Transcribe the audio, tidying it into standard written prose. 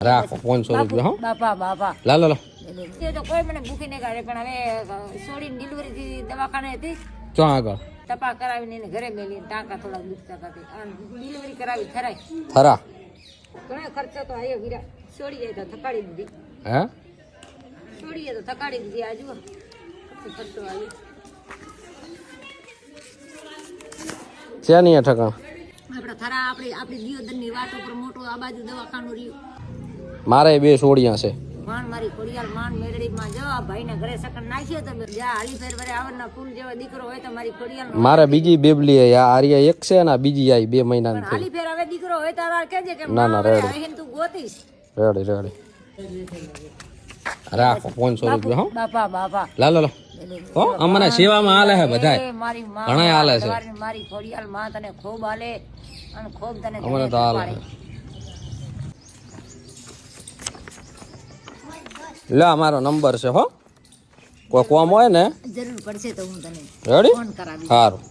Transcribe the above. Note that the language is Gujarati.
રાખો 500 રૂપિયા હો બાપા બાપા લા લો એ તો કોઈ મને ભૂખી નહીં કાઢે પણ હવે છોડીને ડિલિવરી થી દવાખાને હતી ચો આગળ તપા કરાવીને એને ઘરે મેલી ટાંકા થોડા દુખતા હતા ડિલિવરી કરાવી થરાય થરા ઘણો ખર્ચો તો આવ્યો વીરા છોડી જાય તો થકાડી દીધી હે છોડી જાય તો થકાડી દીધી આ જુઓ ખર્ચો આવ્યો છે નહીં ઠકાણ આપણા થરા આપણી દિયોદરની વાટ ઉપર મોટું આ બાજુ દવાખાનું રહ્યું મારે 2 સોડિયા છે માન મારી ખોડિયાલ માન મેળડીમાં જવા ભાઈના ઘરે સકન નાખ્યો તો જા હાલી ફેર વરે આવરના ફૂલ જેવો દીકરો હોય તો મારી ખોડિયાલ મારે બીજી બેબલી હે આ આર્યા એક છે ને બીજી આઈ 2 મહિનાની થઈ હાલી ફેર હવે દીકરો હોય તારા કહેજે કે ના રેડી આહીન તું ગોતીશ રેડી રાખો 500 રૂપિયા હો બાપા બાપા લા લો હો અમને સેવામાં હાલે હે બધાય મારી માં ઘણા હાલે છે મારી ખોડિયાલ માં તને ખૂબ હાલે અને ખૂબ તને અમને તો હાલે લે અમારો નંબર છે હો કોઈ કોમ હોય ને જરૂર પડશે તો હું તને રેડી ફોન કરાવી સારું